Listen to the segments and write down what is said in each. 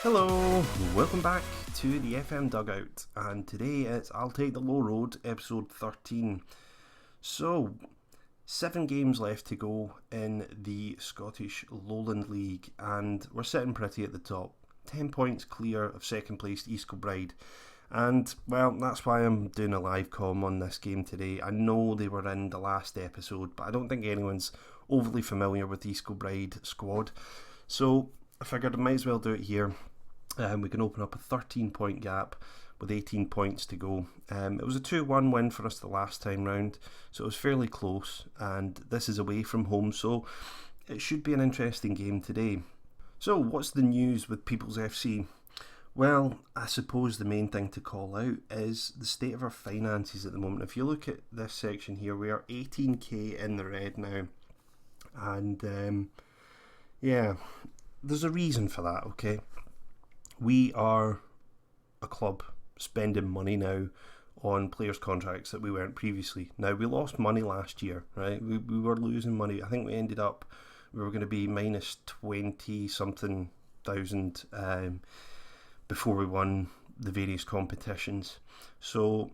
Hello, welcome back to the FM Dugout, and today it's I'll Take the Low Road, episode 13. So, 7 games left to go in the Scottish Lowland League, and we're sitting pretty at the top. 10 points clear of second place East Kilbride, and well, that's why I'm doing a live comm on this game today. I know they were in the last episode, but I don't think anyone's overly familiar with the East Kilbride squad, so I figured I might as well do it here. We can open up a 13-point gap with 18 points to go. It was a 2-1 win for us the last time round, so it was fairly close, and this is away from home, so it should be an interesting game today. So what's the news with Peebles FC? Well, I suppose the main thing to call out is the state of our finances at the moment. If you look at this section here, we are 18k in the red now, and yeah, there's a reason for that, okay? We are a club spending money now on players' contracts that we weren't previously. Now, we lost money last year, right? We were losing money. I think we ended up, we were going to be minus 20-something thousand before we won the various competitions. So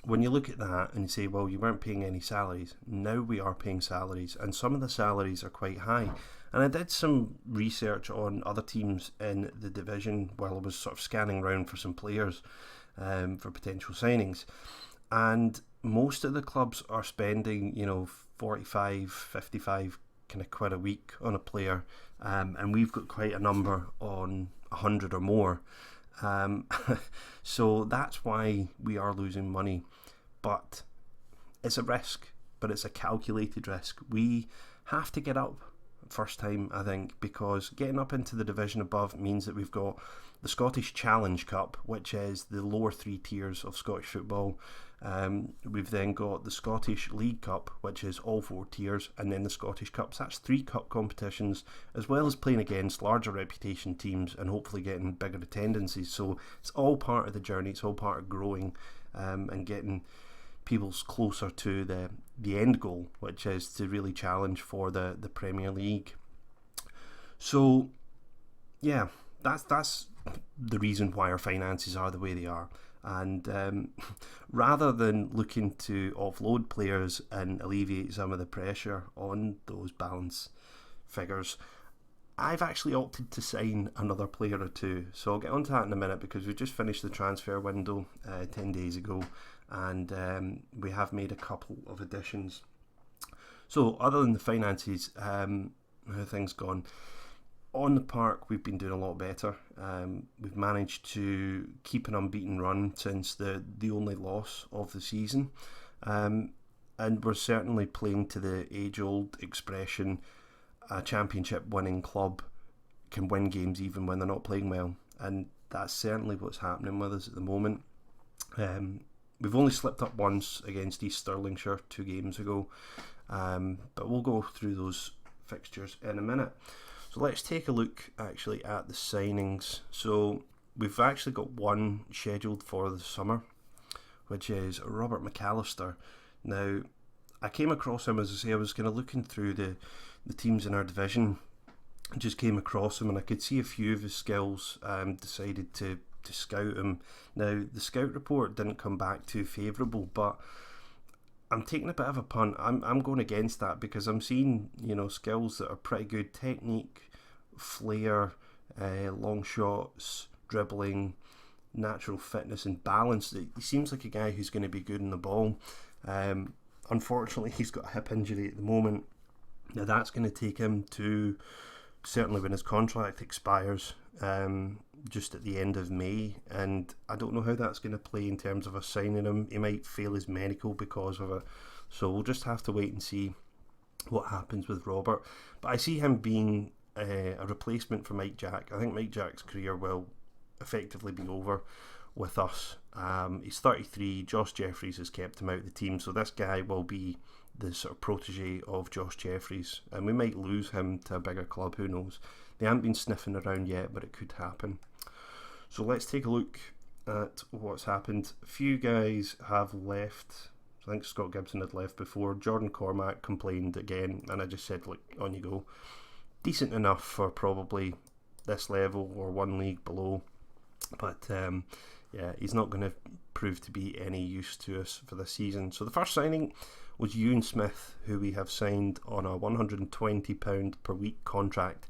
when you look at that and you say, well, you weren't paying any salaries, now we are paying salaries, and some of the salaries are quite high. And I did some research on other teams in the division while I was sort of scanning around for some players for potential signings. And most of the clubs are spending, 45, 55 kind of quid a week on a player. And we've got quite a number on 100 or more. So that's why we are losing money. But it's a risk, but it's a calculated risk. We have to get up first time, I think, because getting up into the division above means that we've got the Scottish Challenge Cup, which is the lower 3 tiers of Scottish football. We've then got the Scottish League Cup, which is all 4 tiers, and then the Scottish Cup. So that's 3 cup competitions, as well as playing against larger reputation teams and hopefully getting bigger attendances. So it's all part of the journey, it's all part of growing and getting people's closer to the end goal, which is to really challenge for the Premier League. So yeah, that's the reason why our finances are the way they are. And rather than looking to offload players and alleviate some of the pressure on those balance figures, I've actually opted to sign another player or two. So I'll get onto that in a minute, because we've just finished the transfer window 10 days ago, and we have made a couple of additions. So other than the finances, how things gone? On the park, we've been doing a lot better. We've managed to keep an unbeaten run since the only loss of the season. And we're certainly playing to the age-old expression, a championship winning club can win games even when they're not playing well. And that's certainly what's happening with us at the moment. We've only slipped up once against East Stirlingshire 2 games ago. But we'll go through those fixtures in a minute. So let's take a look actually at the signings. So we've actually got one scheduled for the summer, which is Robert McAllister. Now, I came across him, as I say, I was kind of looking through the teams in our division, and just came across him, and I could see a few of his skills. Decided to scout him. Now, the scout report didn't come back too favourable, but I'm taking a bit of a punt. I'm going against that, because I'm seeing, skills that are pretty good. Technique, flair, long shots, dribbling, natural fitness and balance. He seems like a guy who's going to be good in the ball. Unfortunately, he's got a hip injury at the moment. Now, that's going to take him to, certainly when his contract expires, just at the end of May, and I don't know how that's going to play in terms of us signing him. He might fail his medical because of it, so we'll just have to wait and see what happens with Robert. But I see him being a replacement for Mike Jack. I think Mike Jack's career will effectively be over with us. He's 33. Josh Jeffries has kept him out of the team, so this guy will be the sort of protege of Josh Jeffries, and we might lose him to a bigger club, who knows. They haven't been sniffing around yet, but it could happen. So let's take a look at what's happened. A few guys have left. I think Scott Gibson had left before. Jordan Cormack complained again, and I just said, look, on you go. Decent enough for probably this level or one league below. But yeah, he's not going to prove to be any use to us for this season. So the first signing was Ewan Smith, who we have signed on a £120 per week contract.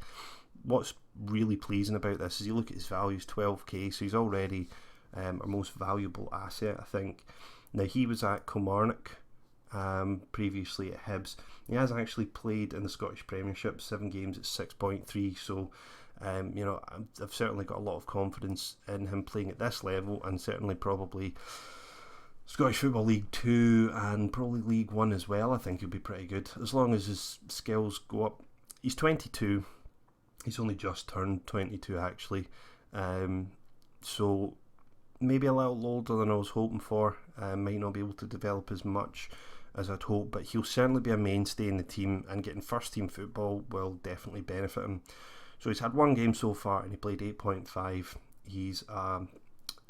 What's really pleasing about this is you look at his values, 12k, so he's already our most valuable asset, I think. Now, he was at Kilmarnock previously at Hibs. He has actually played in the Scottish Premiership, 7 games at 6.3, so you know, I've certainly got a lot of confidence in him playing at this level, and certainly probably Scottish Football League 2 and probably League 1 as well. I think he'll be pretty good as long as his skills go up. He's 22. He's only just turned 22 actually, so maybe a little older than I was hoping for. Might not be able to develop as much as I'd hoped, but he'll certainly be a mainstay in the team, and getting first team football will definitely benefit him. So he's had 1 game so far and he played 8.5. He's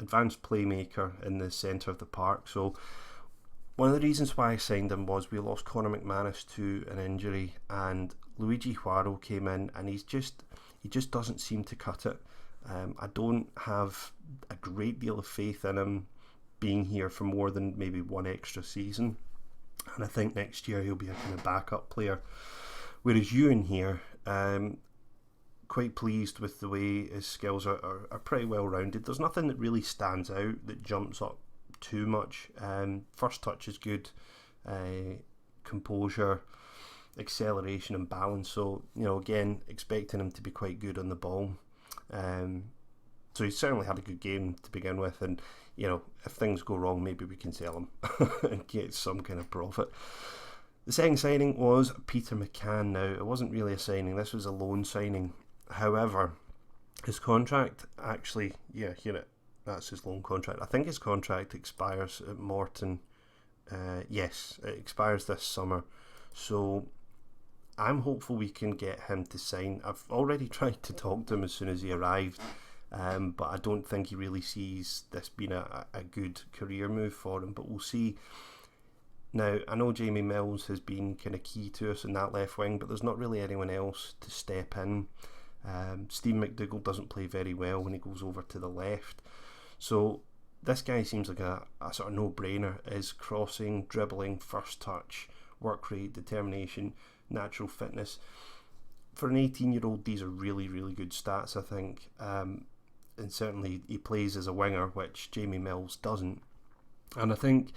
advanced playmaker in the centre of the park. So one of the reasons why I signed him was we lost Conor McManus to an injury, and Luigi Huaro came in, and he just doesn't seem to cut it. I don't have a great deal of faith in him being here for more than maybe 1 extra season, and I think next year he'll be a kind of backup player. Whereas Ewan here, quite pleased with the way his skills are pretty well rounded. There's nothing that really stands out that jumps up too much. First touch is good, composure, acceleration and balance. So, you know, again, expecting him to be quite good on the ball. So he's certainly had a good game to begin with, and you know, if things go wrong, maybe we can sell him and get some kind of profit. The second signing was Peter McCann. Now, it wasn't really a signing, this was a loan signing. However, his contract actually, yeah, here that's his loan contract. I think his contract expires at Morton. Yes, it expires this summer. So I'm hopeful we can get him to sign. I've already tried to talk to him as soon as he arrived, but I don't think he really sees this being a good career move for him. But we'll see. Now, I know Jamie Mills has been kind of key to us in that left wing, but there's not really anyone else to step in. Steve McDougall doesn't play very well when he goes over to the left. So this guy seems like a sort of no-brainer. Is crossing, dribbling, first touch, work rate, determination, natural fitness. For an 18-year-old, these are really, really good stats, I think. And certainly he plays as a winger, which Jamie Mills doesn't. And I think,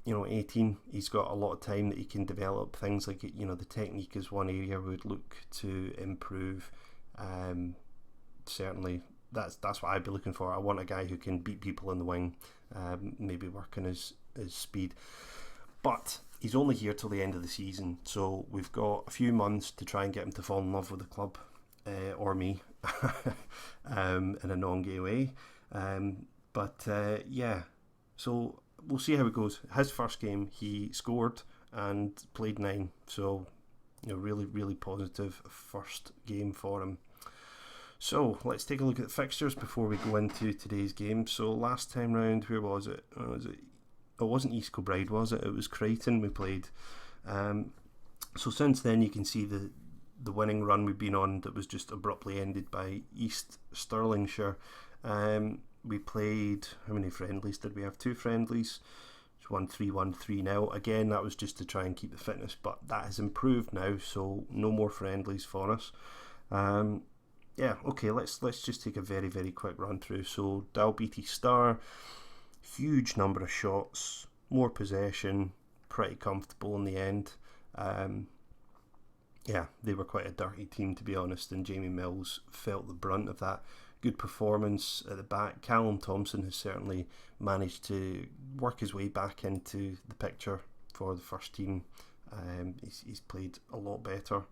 you know, 18, he's got a lot of time that he can develop. Things like, you know, the technique is one area we would look to improve. Certainly that's what I'd be looking for. I want a guy who can beat people in the wing, maybe work on his speed. But he's only here till the end of the season, so we've got a few months to try and get him to fall in love with the club, or me, in a non-gay way. Yeah, so we'll see how it goes. His first game, he scored and played 9, so you know, really, really positive first game for him. So let's take a look at the fixtures before we go into today's game. So last time round, where was it? It wasn't East Kilbride, was it? It was Crichton we played. So since then, you can see the winning run we've been on that was just abruptly ended by East Stirlingshire. We played, how many friendlies did we have? 2 friendlies. 1-3-1, 3-0. Again, that was just to try and keep the fitness, but that has improved now, so no more friendlies for us. Yeah, okay, let's just take a very, very quick run through. So Dalbeatty Star, huge number of shots, more possession, pretty comfortable in the end. Yeah, they were quite a dirty team, to be honest, and Jamie Mills felt the brunt of that. Good performance at the back. Callum Thompson has certainly managed to work his way back into the picture for the first team. He's played a lot better.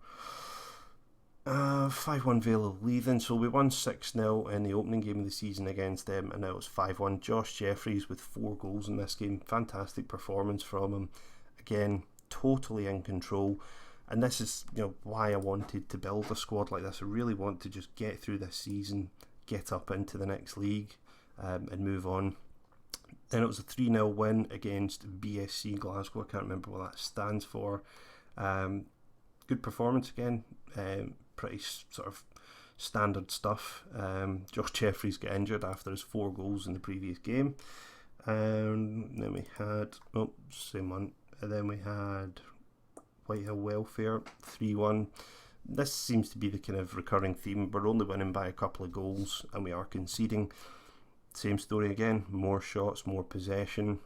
5-1 Vale of Leithen, so we won 6-0 in the opening game of the season against them, and now it's 5-1. Josh Jeffries with 4 goals in this game. Fantastic performance from him. Again, totally in control. And this is, you know, why I wanted to build a squad like this. I really want to just get through this season, get up into the next league, and move on. Then it was a 3-0 win against BSC Glasgow. I can't remember what that stands for. Good performance again. Pretty sort of standard stuff. Josh Jeffries got injured after his 4 goals in the previous game. And then we had, same one. And then we had Whitehill Welfare 3-1. This seems to be the kind of recurring theme. We're only winning by a couple of goals and we are conceding. Same story again, more shots, more possession.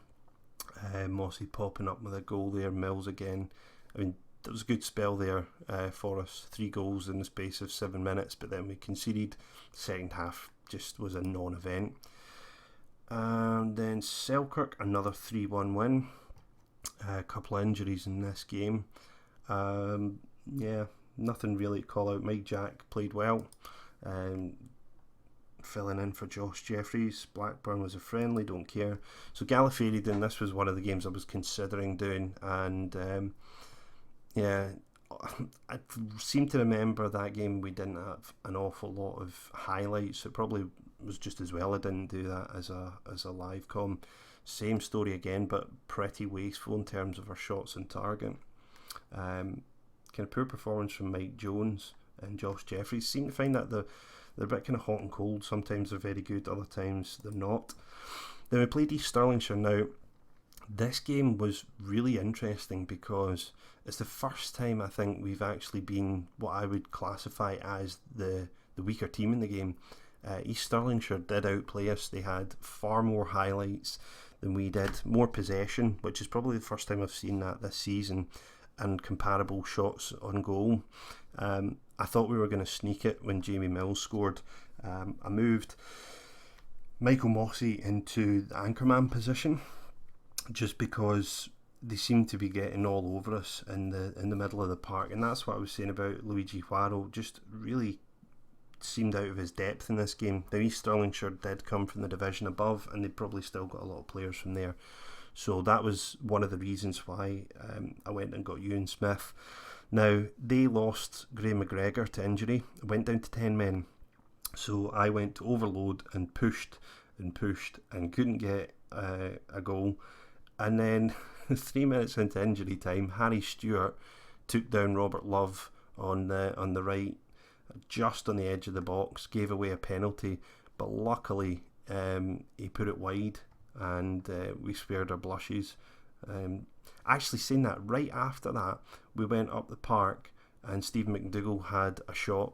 Mossy popping up with a goal there, Mills again. I mean, there was a good spell there for us. 3 goals in the space of 7 minutes, but then we conceded. Second half just was a non-event. And then Selkirk, another 3-1 win. A couple of injuries in this game. Nothing really to call out. Mike Jack played well. Filling in for Josh Jeffries. Blackburn was a friendly, don't care. So Gallifrey, this was one of the games I was considering doing, and I seem to remember that game we didn't have an awful lot of highlights. It probably was just as well I didn't do that as a live com. Same story again, but pretty wasteful in terms of our shots on target. Kind of poor performance from Mike Jones and Josh Jeffries. Seem to find that they're a bit kind of hot and cold. Sometimes they're very good, other times they're not. Then we played East Stirlingshire. Now, this game was really interesting because it's the first time I think we've actually been what I would classify as the weaker team in the game. East Stirlingshire did outplay us. They had far more highlights than we did, more possession, which is probably the first time I've seen that this season, and comparable shots on goal. I thought we were going to sneak it when Jamie Mills scored. I moved Michael Mossy into the anchorman position just because they seem to be getting all over us in the middle of the park, and that's what I was saying about Luigi Huaro. Just really seemed out of his depth in this game. Now, East Stirlingshire did come from the division above, and they've probably still got a lot of players from there. So that was one of the reasons why I went and got Ewan Smith. Now, they lost Graham McGregor to injury. It went down to 10 men. So I went to overload and pushed and couldn't get a goal. And then 3 minutes into injury time, Harry Stewart took down Robert Love on the right, just on the edge of the box, gave away a penalty. But luckily, he put it wide, and we spared our blushes. Actually, saying that, right after that, we went up the park and Stephen McDougall had a shot,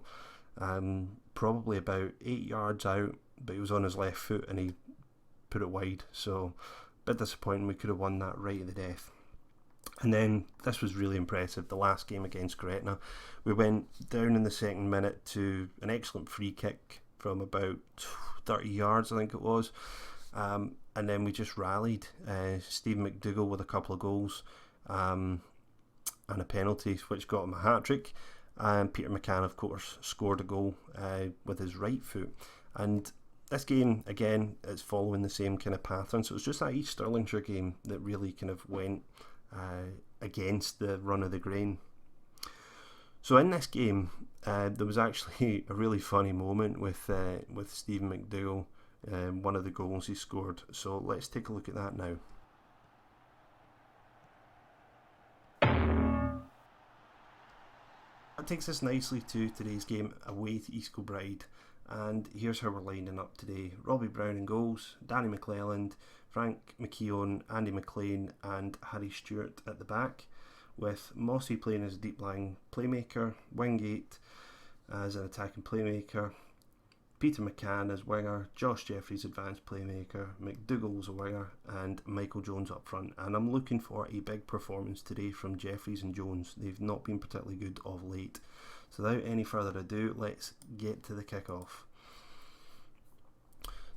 probably about 8 yards out, but he was on his left foot and he put it wide. So, a bit disappointing. We could have won that right at the death. And then, this was really impressive, the last game against Gretna. We went down in the second minute to an excellent free kick from about 30 yards, I think it was. And then we just rallied. Steve McDougall with a couple of goals and a penalty, which got him a hat-trick. And Peter McCann, of course, scored a goal with his right foot. And this game, again, is following the same kind of pattern. So it's just that East Stirlingshire game that really kind of went against the run of the grain. So in this game, there was actually a really funny moment with Stephen McDougall. One of the goals he scored. So let's take a look at that now. That takes us nicely to today's game away to East Kilbride. And here's how we're lining up today. Robbie Brown in goals, Danny McClelland, Frank McKeown, Andy McLean and Harry Stewart at the back, with Mossy playing as a deep lying playmaker, Wingate as an attacking playmaker, Peter McCann as winger, Josh Jeffries advanced playmaker, McDougall's a winger, and Michael Jones up front. And I'm looking for a big performance today from Jeffries and Jones. They've not been particularly good of late. So without any further ado, let's get to the kick-off.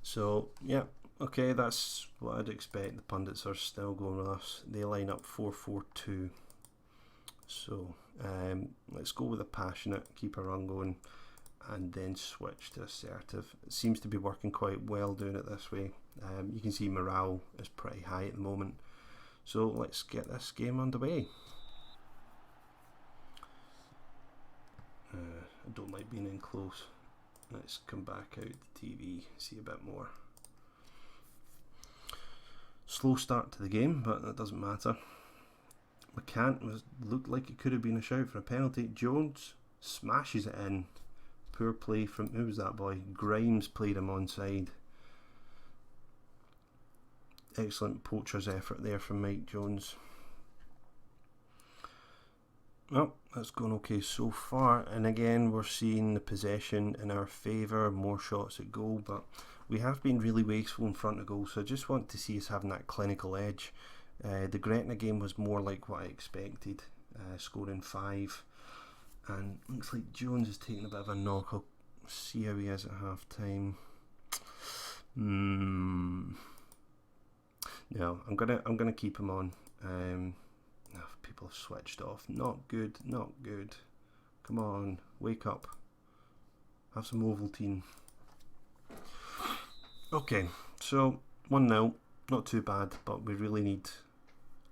So, yeah, okay, that's what I'd expect. The pundits are still going with us. They line up 4-4-2. So, let's go with a passionate, keep a run going, and then switch to assertive. It seems to be working quite well doing it this way. You can see morale is pretty high at the moment. So let's get this game underway. I don't like being in close. Let's come back out the TV, see a bit more. Slow start to the game, but that doesn't matter. McCann looked like it could have been a shout for a penalty. Jones smashes it in. Poor play from, who was that boy? Grimes played him onside. Excellent poacher's effort there from Mike Jones. Well, that's going okay so far, and again we're seeing the possession in our favour, more shots at goal, but we have been really wasteful in front of goal, so I just want to see us having that clinical edge. The Gretna game was more like what I expected, scoring 5, and looks like Jones is taking a bit of a knock. I'll see how he is at half time. No, I'm gonna keep him on. People have switched off. Not good, not good. Come on, wake up. Have some Ovaltine. Okay, so 1-0, not too bad, but we really need,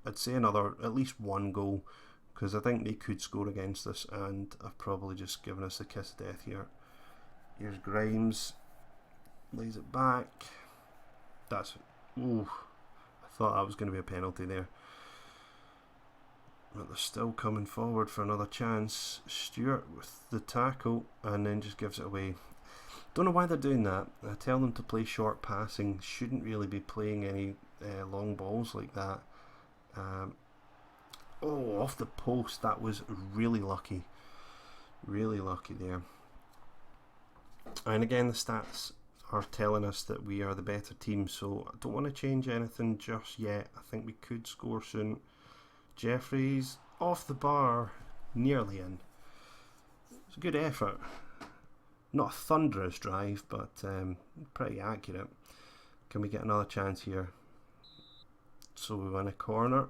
I'd say, at least one goal, because I think they could score against us, and I've probably just given us the kiss of death here. Here's Grimes, lays it back. That's, ooh, I thought that was going to be a penalty there. But they're still coming forward for another chance. Stewart with the tackle, and then just gives it away. Don't know why they're doing that. I tell them to play short passing. Shouldn't really be playing any long balls like that. Oh, off the post. That was really lucky. Really lucky there. And again, the stats are telling us that we are the better team, so I don't want to change anything just yet. I think we could score soon. Jeffries off the bar, nearly in. It's a good effort. Not a thunderous drive, but pretty accurate. Can we get another chance here? So we win a corner.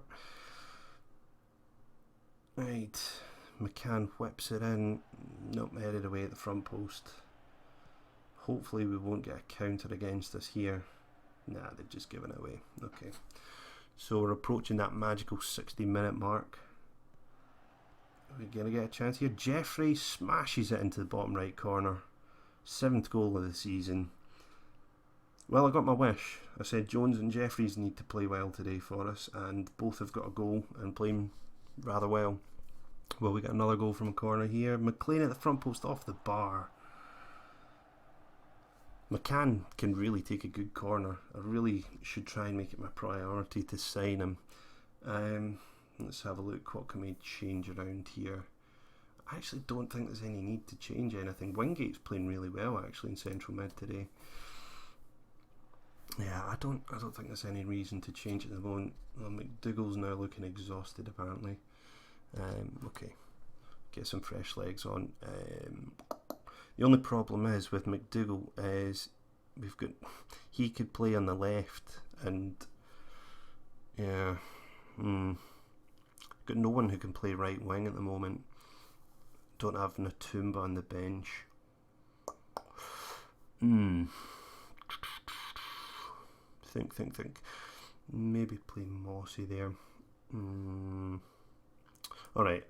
Right, McCann whips it in. Nope, headed away at the front post. Hopefully we won't get a counter against us here. Nah, they've just given it away. Okay. So we're approaching that magical 60-minute mark. Are we going to get a chance here? Jeffrey smashes it into the bottom right corner. 7th goal of the season. Well, I got my wish. I said Jones and Jeffries need to play well today for us, and both have got a goal and playing rather well. Well, we got another goal from a corner here. McLean at the front post off the bar. McCann can really take a good corner. I really should try and make it my priority to sign him. Let's have a look. What can we change around here? I actually don't think there's any need to change anything. Wingate's playing really well actually in central mid today. Yeah, I don't think there's any reason to change it at the moment. Well, McDougall's now looking exhausted apparently. Okay, get some fresh legs on. The only problem is with McDougall is he could play on the left, and yeah, got no one who can play right wing at the moment. Don't have Natumba on the bench. Think. Maybe play Mossy there. Alright.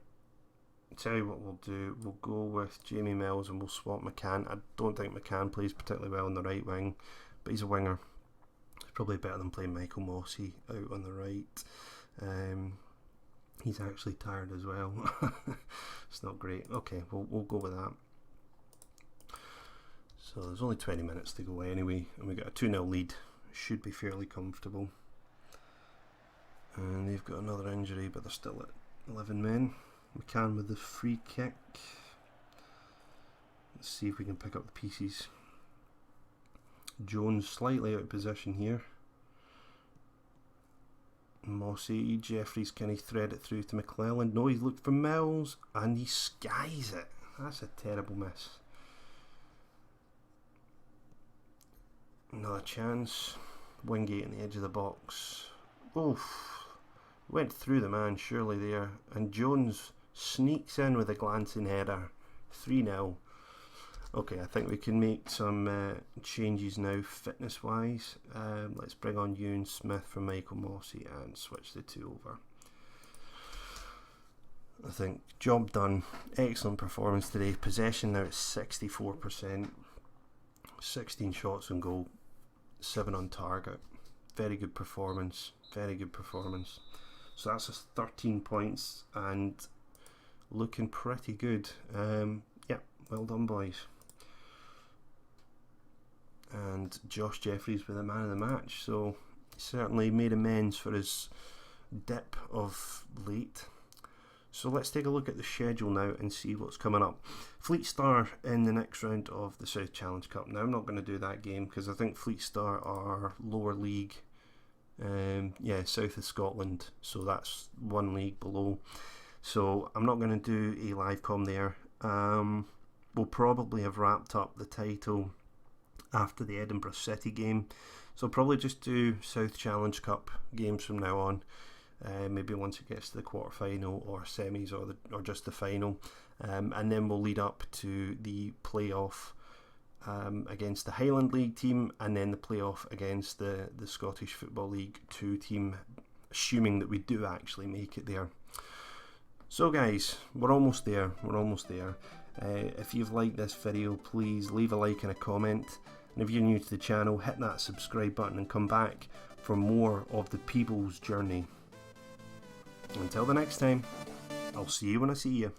Tell you what we'll do. We'll go with Jamie Mills and we'll swap McCann. I don't think McCann plays particularly well on the right wing, but he's a winger. He's probably better than playing Michael Mossy out on the right. He's actually tired as well. It's not great. Okay, we'll go with that. So there's only 20 minutes to go anyway, and we got a 2-0 lead. Should be fairly comfortable. And they've got another injury, but they're still at 11 men. McCann with the free kick. Let's see if we can pick up the pieces. Jones slightly out of position here. Mossy, Jeffries, can he thread it through to McClelland? No, he's looked for Mills and he skies it. That's a terrible miss. Another chance. Wingate on the edge of the box. Oof. Went through the man surely there. And Jones sneaks in with a glancing header. 3-0. Okay, I think we can make some changes now fitness wise. Let's bring on Ewan Smith for Michael Mossy and switch the two over. I think job done. Excellent performance today. Possession now at 64%. 16 shots on goal, 7 on target. Very good performance. Very good performance. So that's us 13 points and looking pretty good. Yeah, well done boys. and Josh Jeffries with the man of the match. So he certainly made amends for his dip of late. So let's take a look at the schedule now and see what's coming up. Fleet Star in the next round of the South Challenge Cup. Now I'm not going to do that game because I think Fleet Star are lower league. South of Scotland, so that's one league below. So I'm not going to do a live com there. We'll probably have wrapped up the title after the Edinburgh City game. So I'll probably just do South Challenge Cup games from now on. Maybe once it gets to the quarter-final or semis or just the final, and then we'll lead up to the playoff against the Highland League team, and then the playoff against the Scottish Football League 2 team, assuming that we do actually make it there. So guys, we're almost there. If you've liked this video, please leave a like and a comment, and if you're new to the channel, hit that subscribe button and come back for more of the Peebles journey. Until the next time, I'll see you when I see you.